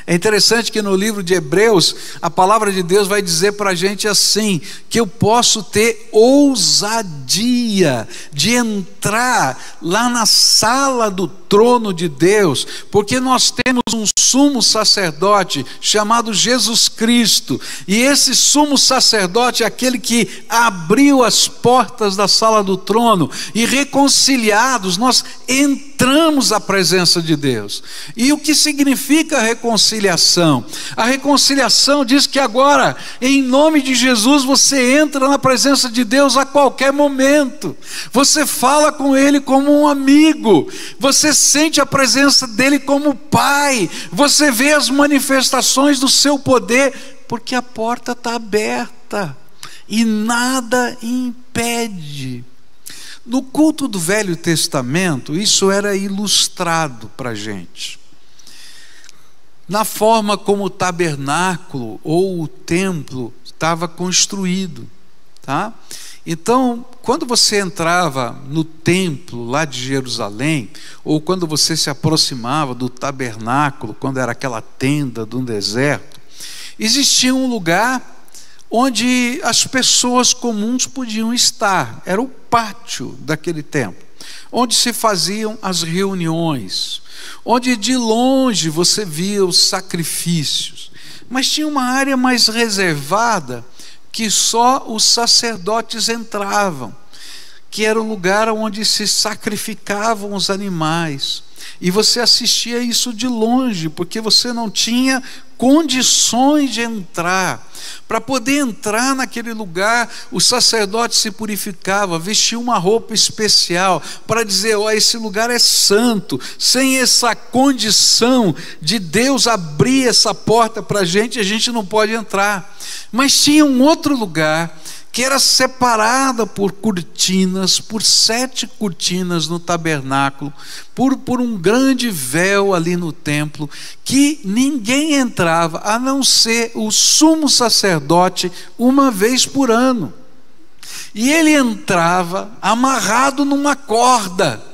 É interessante que no livro de Hebreus, a palavra de Deus vai dizer para a gente assim, que eu posso ter ousadia de entrar lá na sala do trono de Deus, porque nós temos um sumo sacerdote chamado Jesus Cristo, e esse sumo sacerdote é aquele que abriu as portas da sala do trono, e reconciliados nós entramos à presença de Deus. E o que significa a reconciliação? A reconciliação diz que agora, em nome de Jesus, você entra na presença de Deus a qualquer momento, você fala com Ele como um amigo, você sente a presença dEle como Pai, você vê as manifestações do seu poder, porque a porta está aberta e nada impede. No culto do Velho Testamento, isso era ilustrado para a gente, na forma como o tabernáculo ou o templo estava construído, tá? Então, quando você entrava no templo lá de Jerusalém, ou quando você se aproximava do tabernáculo, quando era aquela tenda do deserto, existia um lugar onde as pessoas comuns podiam estar, era o pátio daquele templo, onde se faziam as reuniões, onde de longe você via os sacrifícios, mas tinha uma área mais reservada, que só os sacerdotes entravam, que era o lugar onde se sacrificavam os animais, e você assistia isso de longe, porque você não tinha condições de entrar. Para poder entrar naquele lugar, o sacerdote se purificava, vestia uma roupa especial, para dizer, ó, esse lugar é santo. Sem essa condição de Deus abrir essa porta para a gente não pode entrar. Mas tinha um outro lugar, que era separada por cortinas, por 7 cortinas no tabernáculo, por um grande véu ali no templo, que ninguém entrava, a não ser o sumo sacerdote, uma vez por ano. E ele entrava amarrado numa corda,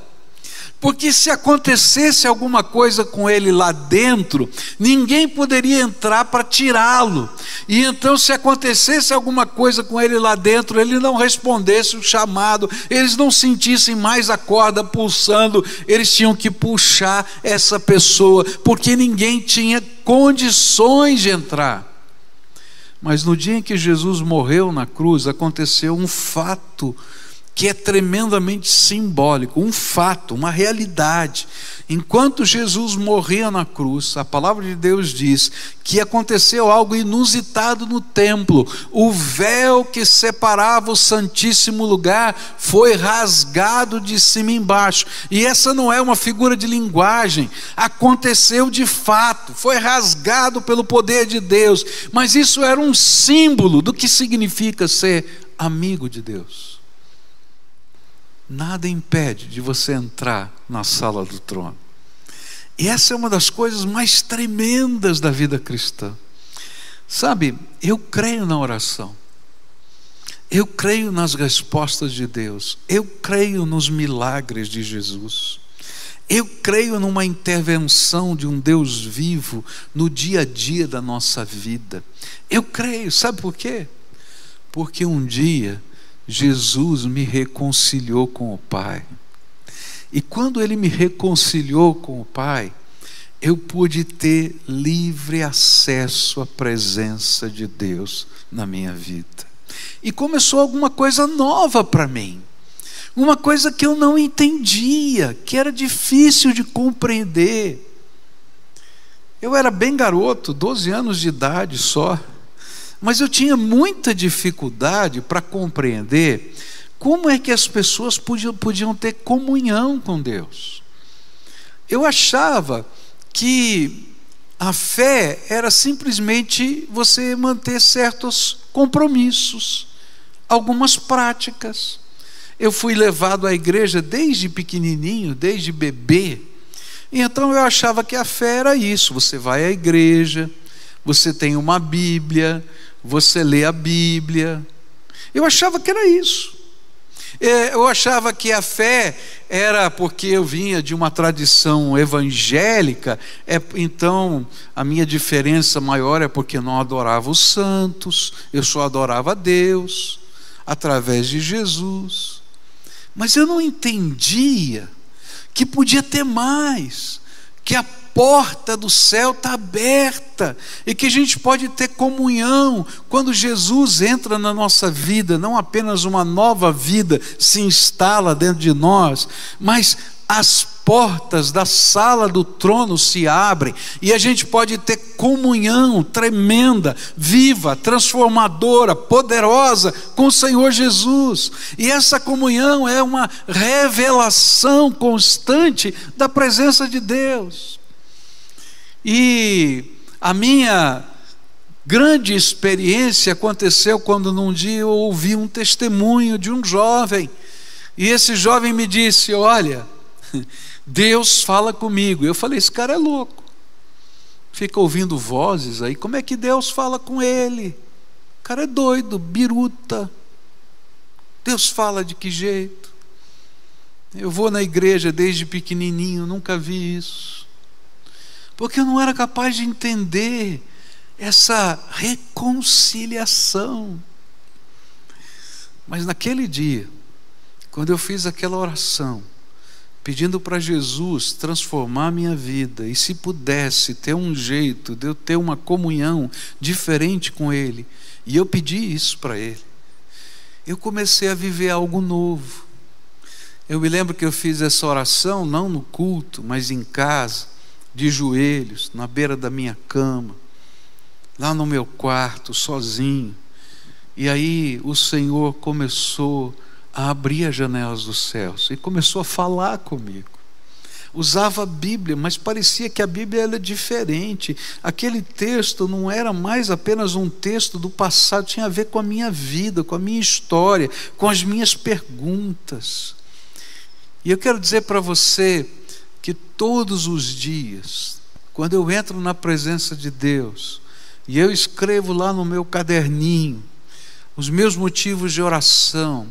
porque se acontecesse alguma coisa com ele lá dentro, ninguém poderia entrar para tirá-lo. E então, se acontecesse alguma coisa com ele lá dentro, ele não respondesse o chamado, eles não sentissem mais a corda pulsando, eles tinham que puxar essa pessoa, porque ninguém tinha condições de entrar. Mas no dia em que Jesus morreu na cruz, aconteceu um fato que é tremendamente simbólico, um fato, uma realidade. Enquanto Jesus morria na cruz, a palavra de Deus diz que aconteceu algo inusitado no templo. O véu que separava o Santíssimo Lugar foi rasgado de cima e embaixo. E essa não é uma figura de linguagem, aconteceu de fato, foi rasgado pelo poder de Deus. Mas isso era um símbolo do que significa ser amigo de Deus. Nada impede de você entrar na sala do trono. E essa é uma das coisas mais tremendas da vida cristã. Sabe, eu creio na oração, eu creio nas respostas de Deus, eu creio nos milagres de Jesus, eu creio numa intervenção de um Deus vivo no dia a dia da nossa vida. Eu creio, sabe por quê? Porque um dia Jesus me reconciliou com o Pai, e quando Ele me reconciliou com o Pai, eu pude ter livre acesso à presença de Deus na minha vida, e começou alguma coisa nova para mim, uma coisa que eu não entendia, que era difícil de compreender. Eu era bem garoto, 12 anos de idade só, mas eu tinha muita dificuldade para compreender como é que as pessoas podiam ter comunhão com Deus. Eu achava que a fé era simplesmente você manter certos compromissos, algumas práticas. Eu fui levado à igreja desde pequenininho, desde bebê, e então eu achava que a fé era isso: você vai à igreja, você tem uma Bíblia, você lê a Bíblia. Eu achava que era isso. Eu achava que a fé era porque eu vinha de uma tradição evangélica, então a minha diferença maior é porque não adorava os santos, eu só adorava a Deus através de Jesus. Mas eu não entendia que podia ter mais, que a porta do céu está aberta e que a gente pode ter comunhão quando Jesus entra na nossa vida. Não apenas uma nova vida se instala dentro de nós, mas as portas da sala do trono se abrem e a gente pode ter comunhão tremenda, viva, transformadora, poderosa com o Senhor Jesus. E essa comunhão é uma revelação constante da presença de Deus. E a minha grande experiência aconteceu quando num dia eu ouvi um testemunho de um jovem, e esse jovem me disse: olha, Deus fala comigo. Eu falei: esse cara é louco, fica ouvindo vozes aí, como é que Deus fala com ele? O cara é doido, biruta. Deus fala de que jeito? Eu vou na igreja desde pequenininho, nunca vi isso, porque eu não era capaz de entender essa reconciliação. Mas naquele dia, quando eu fiz aquela oração, pedindo para Jesus transformar a minha vida, e se pudesse ter um jeito de eu ter uma comunhão diferente com Ele, e eu pedi isso para Ele, eu comecei a viver algo novo. Eu me lembro que eu fiz essa oração, não no culto, mas em casa, de joelhos, na beira da minha cama, lá no meu quarto, sozinho. E aí o Senhor começou a abrir as janelas dos céus e começou a falar comigo. Usava a Bíblia, mas parecia que a Bíblia era diferente. Aquele texto não era mais apenas um texto do passado, tinha a ver com a minha vida, com a minha história, com as minhas perguntas. E eu quero dizer para você que todos os dias, quando eu entro na presença de Deus, e eu escrevo lá no meu caderninho os meus motivos de oração,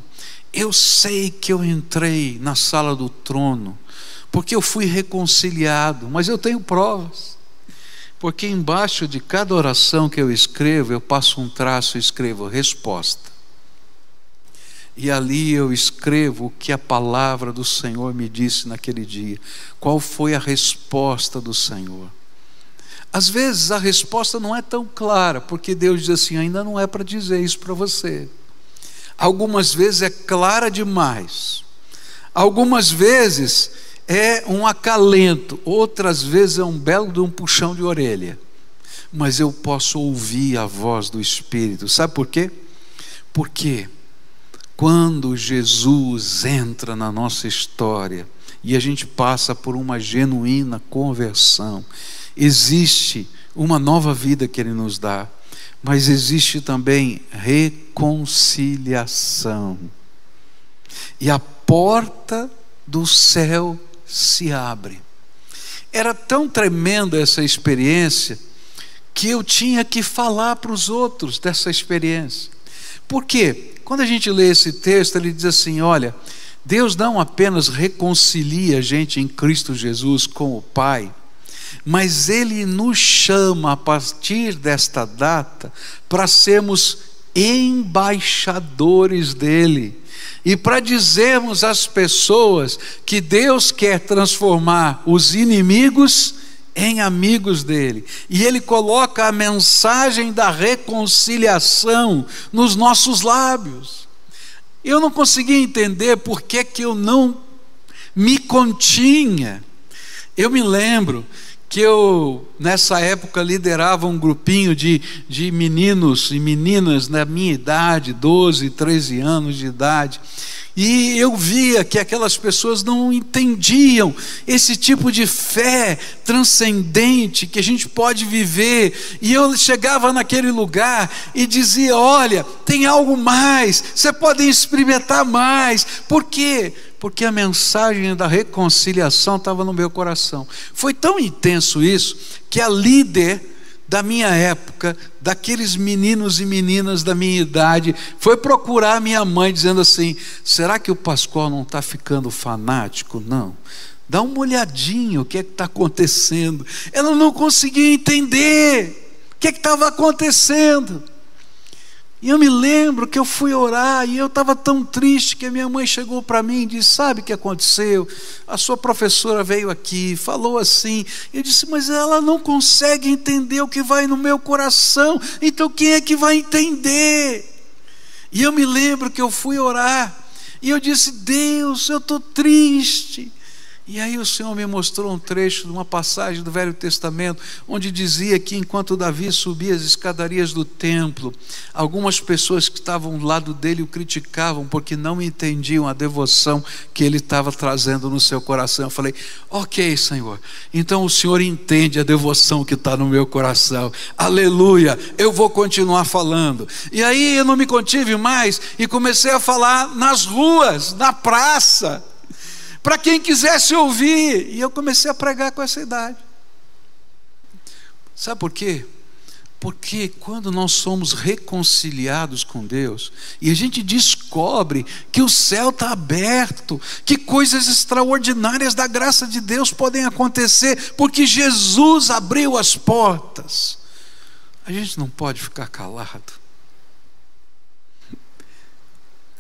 eu sei que eu entrei na sala do trono, porque eu fui reconciliado. Mas eu tenho provas, porque embaixo de cada oração que eu escrevo, eu passo um traço e escrevo resposta. E ali eu escrevo o que a palavra do Senhor me disse naquele dia. Qual foi a resposta do Senhor? Às vezes a resposta não é tão clara, porque Deus diz assim: ainda não é para dizer isso para você. Algumas vezes é clara demais, algumas vezes é um acalento, outras vezes é um belo de um puxão de orelha. Mas eu posso ouvir a voz do Espírito. Sabe por quê? Porque quando Jesus entra na nossa história e a gente passa por uma genuína conversão, existe uma nova vida que Ele nos dá, mas existe também reconciliação. E a porta do céu se abre. Era tão tremenda essa experiência que eu tinha que falar para os outros dessa experiência. Por quê? Quando a gente lê esse texto, ele diz assim: olha, Deus não apenas reconcilia a gente em Cristo Jesus com o Pai, mas Ele nos chama a partir desta data para sermos embaixadores dEle, e para dizermos às pessoas que Deus quer transformar os inimigos em amigos dele, e Ele coloca a mensagem da reconciliação nos nossos lábios. Eu não conseguia entender por que eu não me continha. Eu me lembro que eu, nessa época, liderava um grupinho de meninos e meninas na minha idade, 12, 13 anos de idade, e eu via que aquelas pessoas não entendiam esse tipo de fé transcendente que a gente pode viver. E eu chegava naquele lugar e dizia: olha, tem algo mais, você pode experimentar mais. Por quê? Porque a mensagem da reconciliação estava no meu coração. Foi tão intenso isso, que a líder da minha época, daqueles meninos e meninas da minha idade, foi procurar minha mãe dizendo assim: será que o Pascoal não está ficando fanático? Não, dá uma olhadinha, o que é que está acontecendo? Ela não conseguia entender o que estava acontecendo. E eu me lembro que eu fui orar e eu estava tão triste que a minha mãe chegou para mim e disse: sabe o que aconteceu? A sua professora veio aqui, falou assim. Eu disse: mas ela não consegue entender o que vai no meu coração, então quem é que vai entender? E eu me lembro que eu fui orar e eu disse: Deus, eu estou triste. E aí o Senhor me mostrou um trecho de uma passagem do Velho Testamento, onde dizia que enquanto Davi subia as escadarias do templo, algumas pessoas que estavam ao lado dele o criticavam, porque não entendiam a devoção que ele estava trazendo no seu coração. Eu falei: ok, Senhor, então o Senhor entende a devoção que está no meu coração, aleluia, eu vou continuar falando. E aí eu não me contive mais e comecei a falar nas ruas, na praça, para quem quisesse ouvir. E eu comecei a pregar com essa idade. Sabe por quê? Porque quando nós somos reconciliados com Deus e a gente descobre que o céu está aberto, que coisas extraordinárias da graça de Deus podem acontecer, porque Jesus abriu as portas, a gente não pode ficar calado.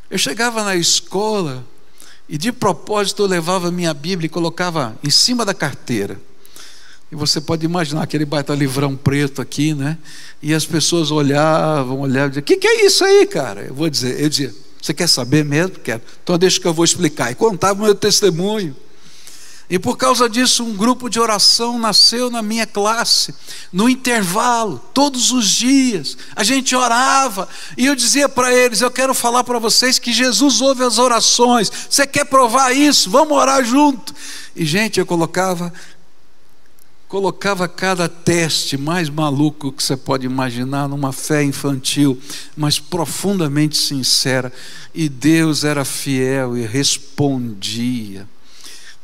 Eu chegava na escola e de propósito eu levava minha Bíblia e colocava em cima da carteira. E você pode imaginar aquele baita livrão preto aqui, né? E as pessoas olhavam e diziam: que é isso aí, cara? Eu dizia: você quer saber mesmo? Quero. Então deixa que eu vou explicar. E contava o meu testemunho. E por causa disso, um grupo de oração nasceu na minha classe, no intervalo, todos os dias, a gente orava, e eu dizia para eles: eu quero falar para vocês que Jesus ouve as orações, você quer provar isso? Vamos orar junto. E gente, eu colocava cada teste mais maluco que você pode imaginar, numa fé infantil, mas profundamente sincera, e Deus era fiel e respondia.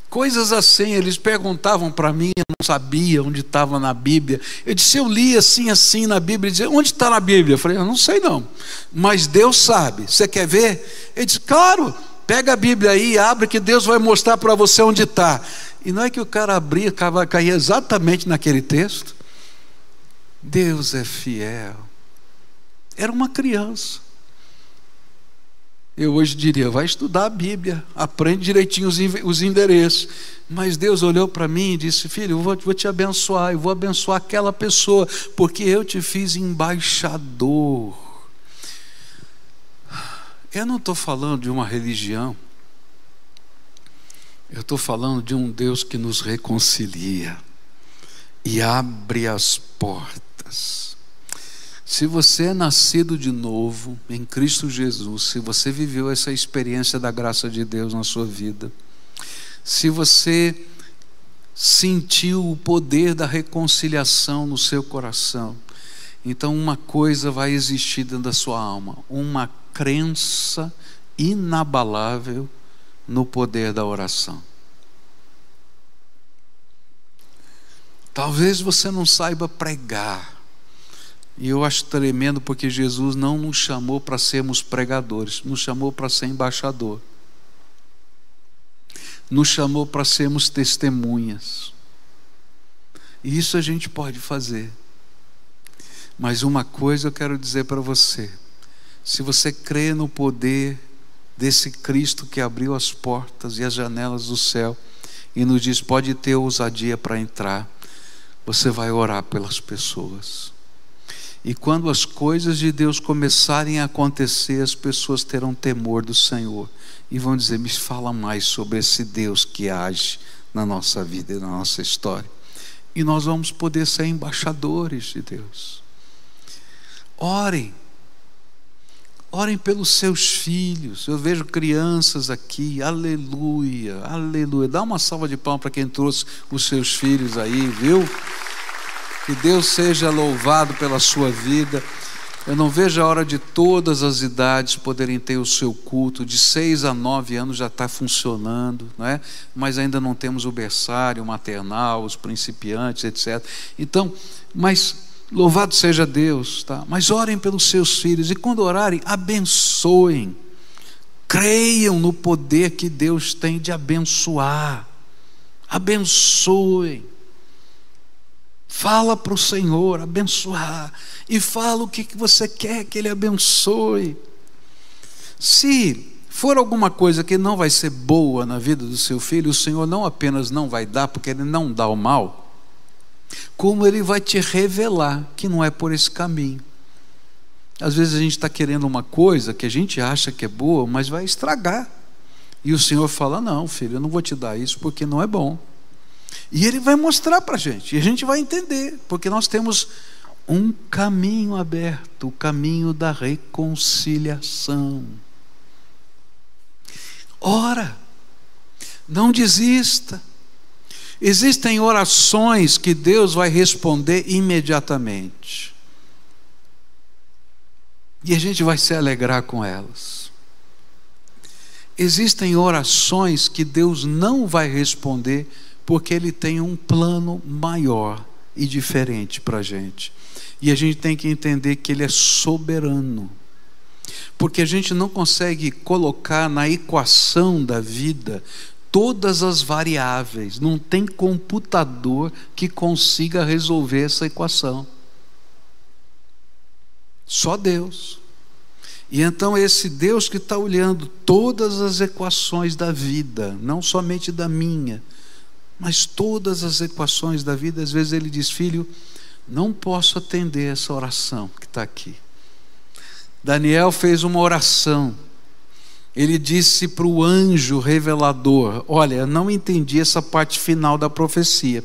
Coisas assim, eles perguntavam para mim, eu não sabia onde estava na Bíblia. Eu disse: eu li assim na Bíblia. Ele dizia: onde está na Bíblia? Eu falei: eu não sei não, mas Deus sabe, você quer ver? Ele disse: claro, pega a Bíblia aí, abre que Deus vai mostrar para você onde está. E não é que o cara abria, caía exatamente naquele texto. Deus é fiel. Era uma criança. Eu hoje diria: vai estudar a Bíblia, aprende direitinho os endereços. Mas Deus olhou para mim e disse: filho, eu vou te abençoar, eu vou abençoar aquela pessoa, porque eu te fiz embaixador. Eu não estou falando de uma religião, eu estou falando de um Deus que nos reconcilia e abre as portas. Se você é nascido de novo em Cristo Jesus, se você viveu essa experiência da graça de Deus na sua vida, se você sentiu o poder da reconciliação no seu coração, então uma coisa vai existir dentro da sua alma: uma crença inabalável no poder da oração. Talvez você não saiba pregar. E eu acho tremendo, porque Jesus não nos chamou para sermos pregadores, nos chamou para ser embaixador, nos chamou para sermos testemunhas. E isso a gente pode fazer. Mas uma coisa eu quero dizer para você: se você crê no poder desse Cristo que abriu as portas e as janelas do céu e nos diz: pode ter ousadia para entrar, você vai orar pelas pessoas. E quando as coisas de Deus começarem a acontecer, as pessoas terão temor do Senhor e vão dizer: me fala mais sobre esse Deus que age na nossa vida e na nossa história. E nós vamos poder ser embaixadores de Deus. Orem pelos seus filhos. Eu vejo crianças aqui, aleluia, aleluia. Dá uma salva de palmas para quem trouxe os seus filhos aí, viu? Que Deus seja louvado pela sua vida. Eu não vejo a hora de todas as idades poderem ter o seu culto. De 6 a 9 anos já está funcionando, não é? Mas ainda não temos o berçário, o maternal, os principiantes, etc. Então, mas Louvado seja Deus, tá? Mas orem pelos seus filhos, e quando orarem, abençoem. Creiam no poder que Deus tem de abençoar. Abençoem. Fala para o Senhor abençoar, e fala o que você quer que Ele abençoe. Se for alguma coisa que não vai ser boa na vida do seu filho, o Senhor não apenas não vai dar, porque Ele não dá o mal, como Ele vai te revelar que não é por esse caminho. Às vezes a gente está querendo uma coisa que a gente acha que é boa, mas vai estragar, e o Senhor fala: não, filho, eu não vou te dar isso porque não é bom. E Ele vai mostrar para a gente, e a gente vai entender, porque nós temos um caminho aberto, o caminho da reconciliação. Ora, não desista. Existem orações que Deus vai responder imediatamente, e a gente vai se alegrar com elas. Existem orações que Deus não vai responder, porque Ele tem um plano maior e diferente para a gente, e a gente tem que entender que Ele é soberano, porque a gente não consegue colocar na equação da vida todas as variáveis, não tem computador que consiga resolver essa equação, só Deus. E então esse Deus que está olhando todas as equações da vida, não somente da minha, mas todas as equações da vida, às vezes Ele diz: filho, não posso atender essa oração que está aqui. Daniel fez uma oração, ele disse para o anjo revelador: olha, eu não entendi essa parte final da profecia,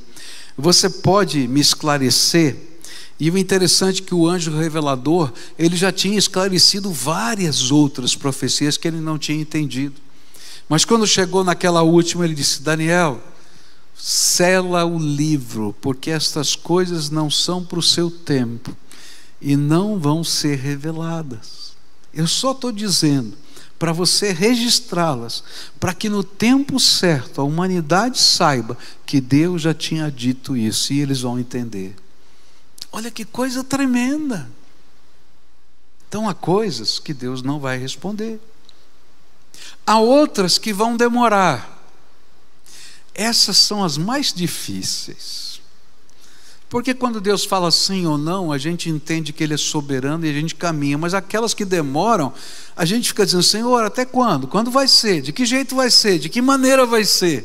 você pode me esclarecer? E o interessante é que o anjo revelador, ele já tinha esclarecido várias outras profecias que ele não tinha entendido, mas quando chegou naquela última, ele disse: Daniel, sela o livro, porque estas coisas não são para o seu tempo e não vão ser reveladas. Eu só estou dizendo para você registrá-las, para que no tempo certo a humanidade saiba que Deus já tinha dito isso, e eles vão entender. Olha que coisa tremenda. Então há coisas que Deus não vai responder, há outras que vão demorar. Essas são as mais difíceis, porque quando Deus fala sim ou não, a gente entende que Ele é soberano e a gente caminha, mas aquelas que demoram, a gente fica dizendo: Senhor, até quando? Quando vai ser? De que jeito vai ser? De que maneira vai ser?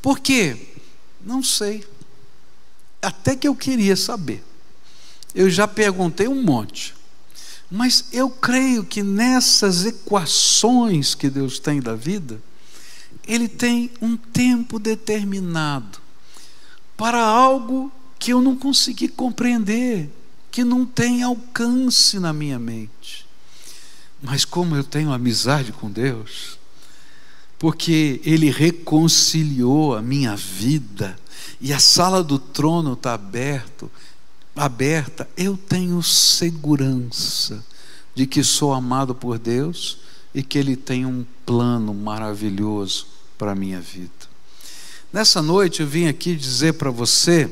Por quê? Não sei. Até que eu queria saber, eu já perguntei um monte, mas eu creio que nessas equações que Deus tem da vida, Ele tem um tempo determinado para algo que eu não consegui compreender, que não tem alcance na minha mente. Mas como eu tenho amizade com Deus, porque Ele reconciliou a minha vida, e a sala do trono está aberta, eu tenho segurança de que sou amado por Deus e que Ele tem um plano maravilhoso para a minha vida. Nessa noite eu vim aqui dizer para você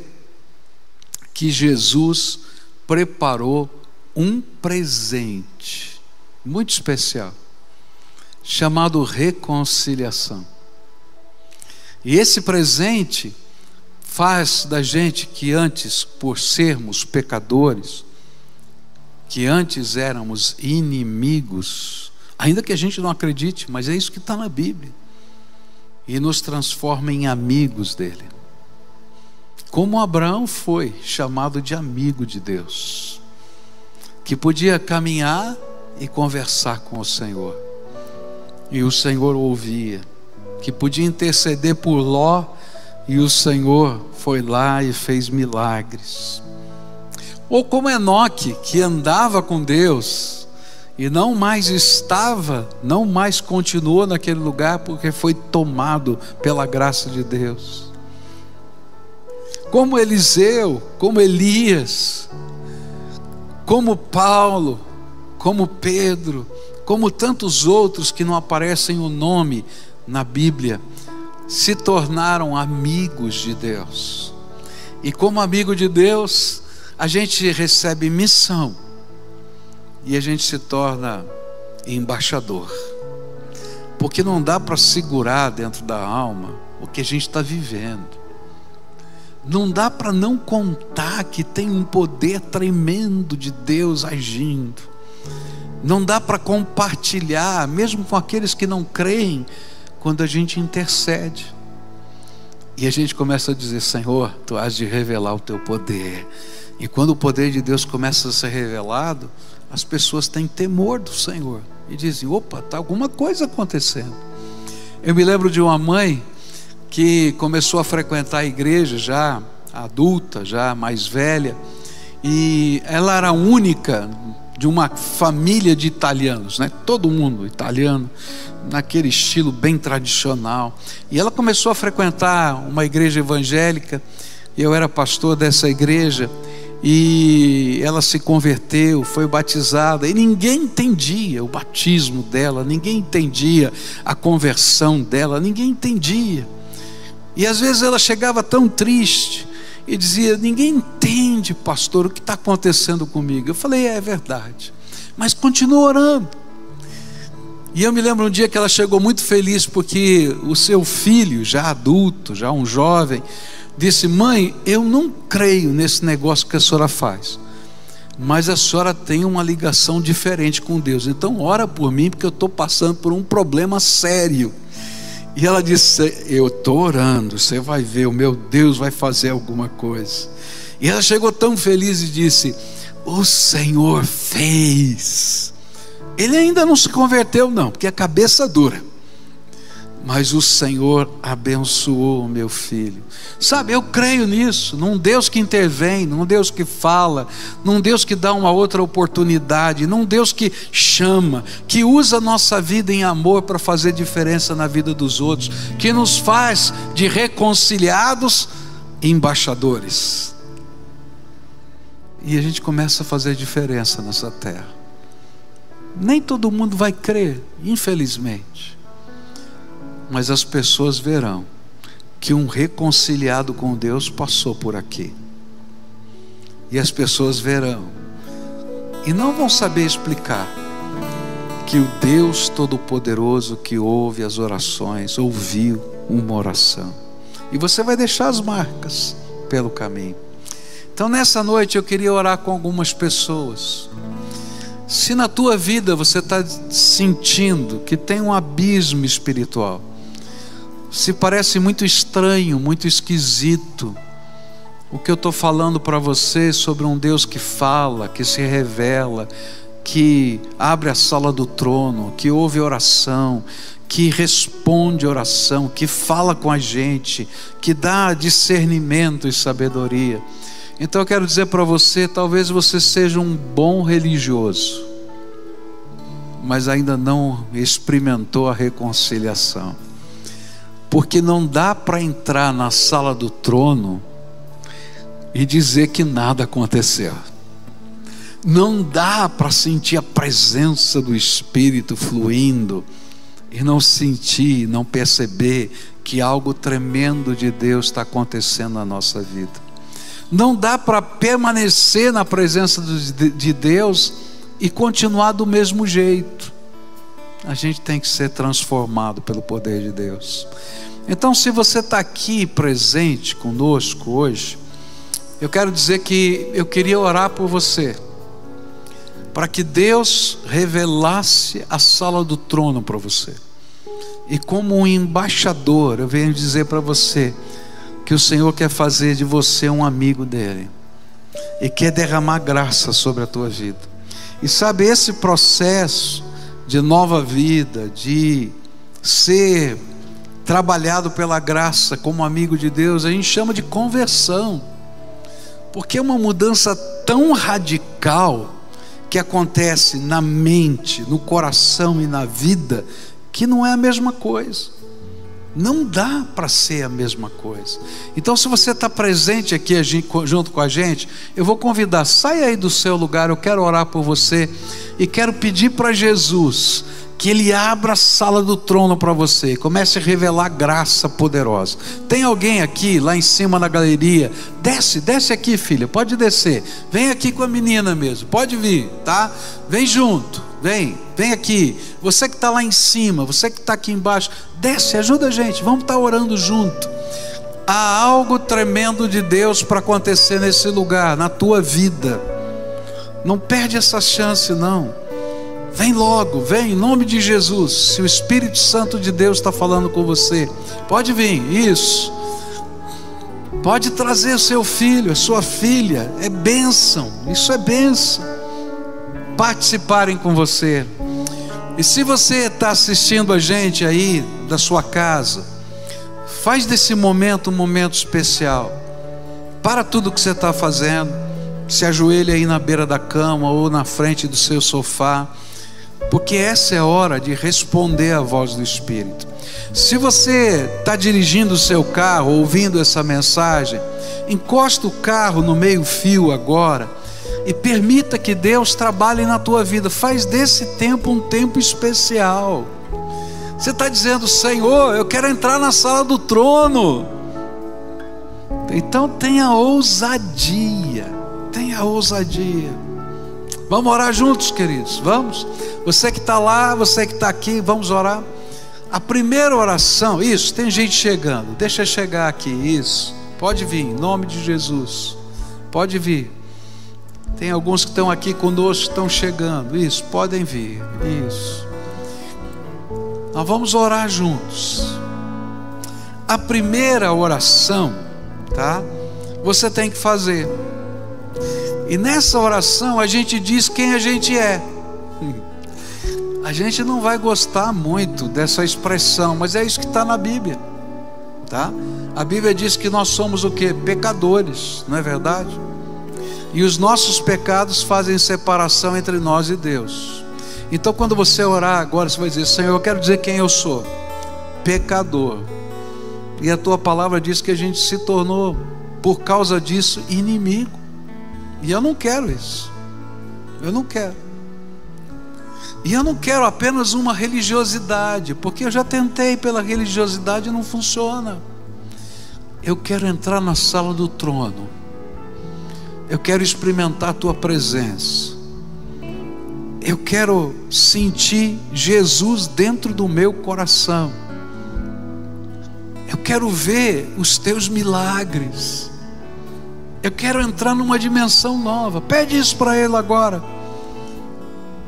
que Jesus preparou um presente muito especial, chamado reconciliação. E esse presente faz da gente que antes, por sermos pecadores, que antes éramos inimigos, ainda que a gente não acredite, mas é isso que está na Bíblia, e nos transforma em amigos dele, como Abraão foi chamado de amigo de Deus, que podia caminhar e conversar com o Senhor, e o Senhor ouvia, que podia interceder por Ló, e o Senhor foi lá e fez milagres. Ou como Enoque, que andava com Deus e não mais continuou naquele lugar, porque foi tomado pela graça de Deus. Como Eliseu, como Elias, como Paulo, como Pedro, como tantos outros que não aparecem o nome na Bíblia, se tornaram amigos de Deus. E como amigo de Deus, a gente recebe missão e a gente se torna embaixador, porque não dá para segurar dentro da alma o que a gente está vivendo. Não dá para não contar que tem um poder tremendo de Deus agindo. Não dá para compartilhar, mesmo com aqueles que não creem, quando a gente intercede. E a gente começa a dizer: Senhor, Tu has de revelar o Teu poder. E quando o poder de Deus começa a ser revelado, as pessoas têm temor do Senhor e dizem: opa, está alguma coisa acontecendo. Eu me lembro de uma mãe que começou a frequentar a igreja já adulta, já mais velha, e ela era a única de uma família de italianos, né? Todo mundo italiano, naquele estilo bem tradicional. E ela começou a frequentar uma igreja evangélica, e eu era pastor dessa igreja, e ela se converteu, foi batizada, e ninguém entendia o batismo dela, ninguém entendia a conversão dela, ninguém entendia. E às vezes ela chegava tão triste e dizia: ninguém entende, pastor, o que está acontecendo comigo. Eu falei: é verdade, mas continua orando. E eu me lembro um dia que ela chegou muito feliz, porque o seu filho, já adulto, já um jovem, disse: mãe, eu não creio nesse negócio que a senhora faz, mas a senhora tem uma ligação diferente com Deus, então ora por mim, porque eu estou passando por um problema sério. E ela disse: eu estou orando, você vai ver, o meu Deus vai fazer alguma coisa. E ela chegou tão feliz e disse: o Senhor fez. Ele ainda não se converteu não, porque a cabeça dura, mas o Senhor abençoou o meu filho. Sabe, eu creio nisso, num Deus que intervém, num Deus que fala, num Deus que dá uma outra oportunidade, num Deus que chama, que usa a nossa vida em amor para fazer diferença na vida dos outros, que nos faz de reconciliados embaixadores. E a gente começa a fazer diferença nessa terra. Nem todo mundo vai crer, infelizmente, mas as pessoas verão que um reconciliado com Deus passou por aqui. E as pessoas verão e não vão saber explicar que o Deus Todo-Poderoso que ouve as orações, ouviu uma oração. E você vai deixar as marcas pelo caminho. Então nessa noite eu queria orar com algumas pessoas. Se na tua vida você está sentindo que tem um abismo espiritual, se parece muito estranho, muito esquisito o que eu estou falando para você sobre um Deus que fala, que se revela, que abre a sala do trono, que ouve oração, que responde oração, que fala com a gente, que dá discernimento e sabedoria. Então eu quero dizer para você: talvez você seja um bom religioso, mas ainda não experimentou a reconciliação, porque não dá para entrar na sala do trono e dizer que nada aconteceu. Não dá para sentir a presença do Espírito fluindo e não sentir, não perceber que algo tremendo de Deus está acontecendo na nossa vida. Não dá para permanecer na presença de Deus e continuar do mesmo jeito. A gente tem que ser transformado pelo poder de Deus. Então, se você está aqui presente conosco hoje, eu quero dizer que eu queria orar por você, para que Deus revelasse a sala do trono para você. E como um embaixador, eu venho dizer para você que o Senhor quer fazer de você um amigo dele e quer derramar graça sobre a tua vida. E sabe, esse processo de nova vida, de ser trabalhado pela graça como amigo de Deus, a gente chama de conversão, porque é uma mudança tão radical que acontece na mente, no coração e na vida, que não é a mesma coisa. Não dá para ser a mesma coisa. Então, se você está presente aqui junto com a gente, eu vou convidar: saia aí do seu lugar, eu quero orar por você e quero pedir para Jesus que Ele abra a sala do trono para você, comece a revelar graça poderosa. Tem alguém aqui, lá em cima na galeria? Desce aqui, filha, pode descer. Vem aqui com a menina mesmo, pode vir, tá? Vem junto, vem aqui. Você que está lá em cima, você que está aqui embaixo, desce, ajuda a gente, vamos estar orando junto. Há algo tremendo de Deus para acontecer nesse lugar, na tua vida. Não perde essa chance não. Vem logo, vem em nome de Jesus. Se o Espírito Santo de Deus está falando com você, pode vir, isso. Pode trazer o seu filho, a sua filha. É bênção, isso é bênção. Participarem com você. E se você está assistindo a gente aí da sua casa, faz desse momento um momento especial. Para tudo que você está fazendo, se ajoelha aí na beira da cama ou na frente do seu sofá, porque essa é a hora de responder à voz do Espírito. Se você está dirigindo o seu carro, ouvindo essa mensagem, encosta o carro no meio-fio agora e permita que Deus trabalhe na tua vida. Faz desse tempo um tempo especial. Você está dizendo: Senhor, eu quero entrar na sala do trono. Então tenha ousadia. Tenha ousadia. Vamos orar juntos, queridos, vamos? Você que está lá, você que está aqui, vamos orar. A primeira oração, isso, tem gente chegando, deixa eu chegar aqui, isso. Pode vir, em nome de Jesus. Pode vir. Tem alguns que estão aqui conosco, estão chegando, isso, podem vir, isso. Nós vamos orar juntos. A primeira oração, tá? Você tem que fazer. E nessa oração a gente diz quem a gente é. A gente não vai gostar muito dessa expressão, mas é isso que está na Bíblia, tá? A Bíblia diz que nós somos o quê? Pecadores, não é verdade? E os nossos pecados fazem separação entre nós e Deus. Então quando você orar agora, você vai dizer: Senhor, eu quero dizer quem eu sou. Pecador. E a tua palavra diz que a gente se tornou, por causa disso, inimigo. E eu não quero isso. Eu não quero. E eu não quero apenas uma religiosidade, porque eu já tentei pela religiosidade e não funciona. Eu quero entrar na sala do trono. Eu quero experimentar a tua presença. Eu quero sentir Jesus dentro do meu coração. Eu quero ver os teus milagres. Eu quero entrar numa dimensão nova. Pede isso para Ele agora.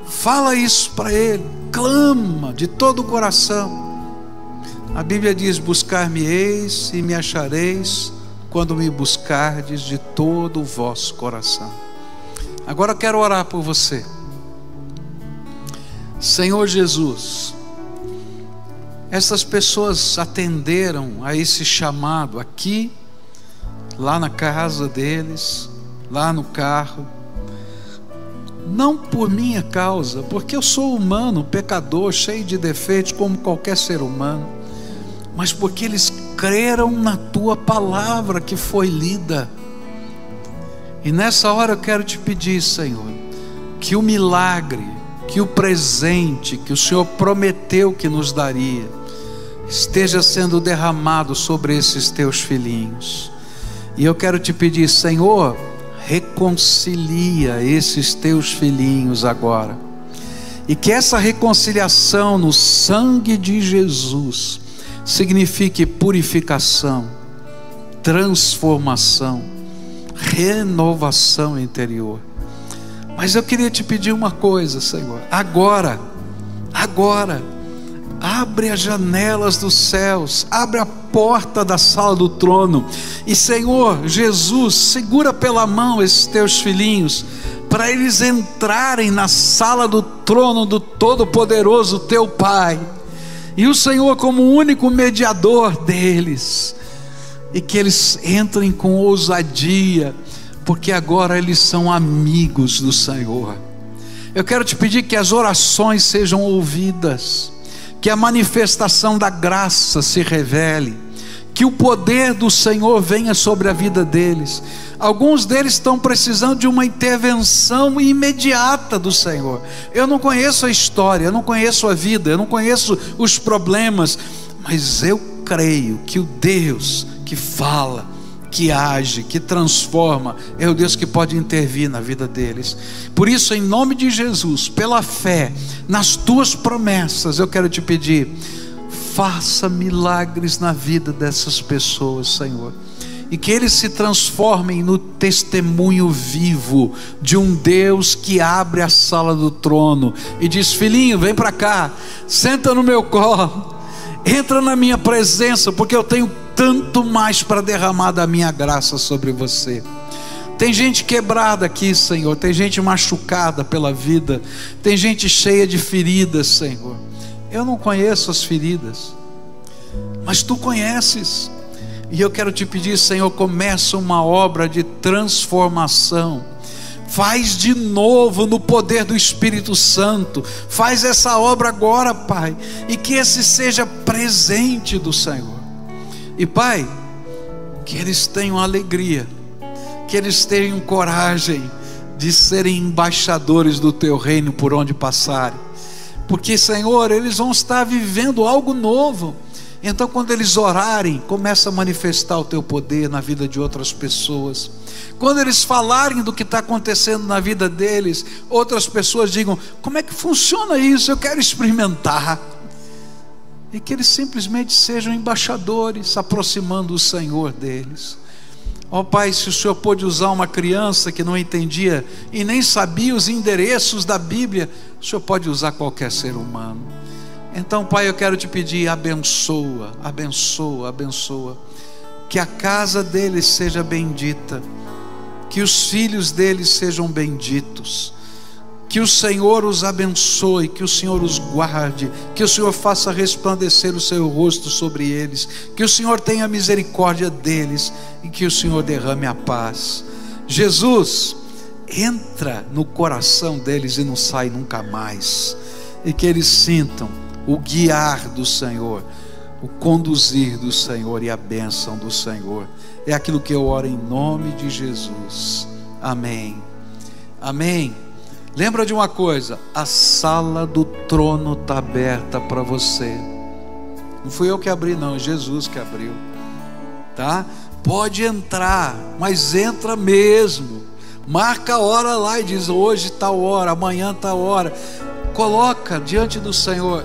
Fala isso para Ele. Clama de todo o coração. A Bíblia diz: buscar-me-eis e me achareis, quando me buscardes de todo o vosso coração. Agora eu quero orar por você. Senhor Jesus, essas pessoas atenderam a esse chamado aqui, lá na casa deles, lá no carro, não por minha causa, porque eu sou humano, pecador, cheio de defeitos como qualquer ser humano, mas porque eles creram na tua palavra que foi lida. E nessa hora eu quero te pedir, Senhor, que o milagre, que o presente que o Senhor prometeu que nos daria, esteja sendo derramado sobre esses teus filhinhos. E eu quero te pedir, Senhor, reconcilia esses teus filhinhos agora. E que essa reconciliação no sangue de Jesus signifique purificação, transformação, renovação interior. Mas eu queria te pedir uma coisa, Senhor. Agora, abre as janelas dos céus, abre a porta da sala do trono, e Senhor Jesus, segura pela mão esses teus filhinhos, para eles entrarem na sala do trono do Todo-Poderoso teu Pai, e o Senhor como o único mediador deles, e que eles entrem com ousadia, porque agora eles são amigos do Senhor. Eu quero te pedir que as orações sejam ouvidas, que a manifestação da graça se revele, que o poder do Senhor venha sobre a vida deles. Alguns deles estão precisando de uma intervenção imediata do Senhor. Eu não conheço a história, eu não conheço a vida, eu não conheço os problemas, mas eu creio que o Deus que fala, que age, que transforma, é o Deus que pode intervir na vida deles. Por isso, em nome de Jesus, pela fé nas tuas promessas, eu quero te pedir: faça milagres na vida dessas pessoas, Senhor, e que eles se transformem no testemunho vivo de um Deus que abre a sala do trono e diz: filhinho, vem para cá, senta no meu colo, entra na minha presença, porque eu tenho tanto mais para derramar da minha graça sobre você. Tem gente quebrada aqui, Senhor, tem gente machucada pela vida, tem gente cheia de feridas, Senhor. Eu não conheço as feridas, mas Tu conheces. E eu quero te pedir, Senhor, começa uma obra de transformação. Faz de novo no poder do Espírito Santo. Faz essa obra agora, Pai, e que esse seja presente do Senhor. E Pai, que eles tenham alegria, que eles tenham coragem de serem embaixadores do Teu reino por onde passarem, porque, Senhor, eles vão estar vivendo algo novo. Então, quando eles orarem, começa a manifestar o Teu poder na vida de outras pessoas. Quando eles falarem do que está acontecendo na vida deles, outras pessoas digam: como é que funciona isso? Eu quero experimentar. E que eles simplesmente sejam embaixadores, aproximando o Senhor deles. Ó Pai, se o Senhor pôde usar uma criança que não entendia e nem sabia os endereços da Bíblia, o Senhor pode usar qualquer ser humano. Então, Pai, eu quero te pedir: abençoa, abençoa, abençoa. Que a casa deles seja bendita, que os filhos deles sejam benditos, que o Senhor os abençoe, que o Senhor os guarde, que o Senhor faça resplandecer o seu rosto sobre eles, que o Senhor tenha misericórdia deles e que o Senhor derrame a paz. Jesus, entra no coração deles e não sai nunca mais, e que eles sintam o guiar do Senhor, o conduzir do Senhor e a bênção do Senhor. É aquilo que eu oro em nome de Jesus. Amém. Amém. Lembra de uma coisa: a sala do trono está aberta para você. Não fui eu que abri, não, é Jesus que abriu, tá? Pode entrar, mas entra mesmo. Marca a hora lá e diz: hoje tal hora, amanhã tal hora. Coloca diante do Senhor.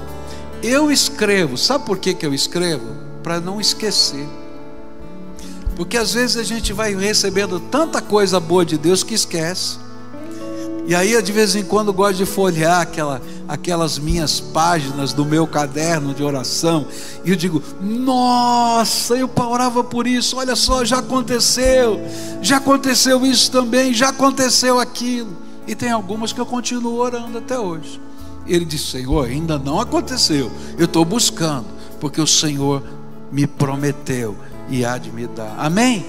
Eu escrevo, sabe por que eu escrevo? Para não esquecer. Porque às vezes a gente vai recebendo tanta coisa boa de Deus que esquece. E aí eu de vez em quando gosto de folhear aquelas minhas páginas do meu caderno de oração, e eu digo: nossa, eu orava por isso, olha só, já aconteceu isso também, já aconteceu aquilo. E tem algumas que eu continuo orando até hoje. Ele disse: Senhor, ainda não aconteceu, eu estou buscando, porque o Senhor me prometeu e há de me dar. Amém?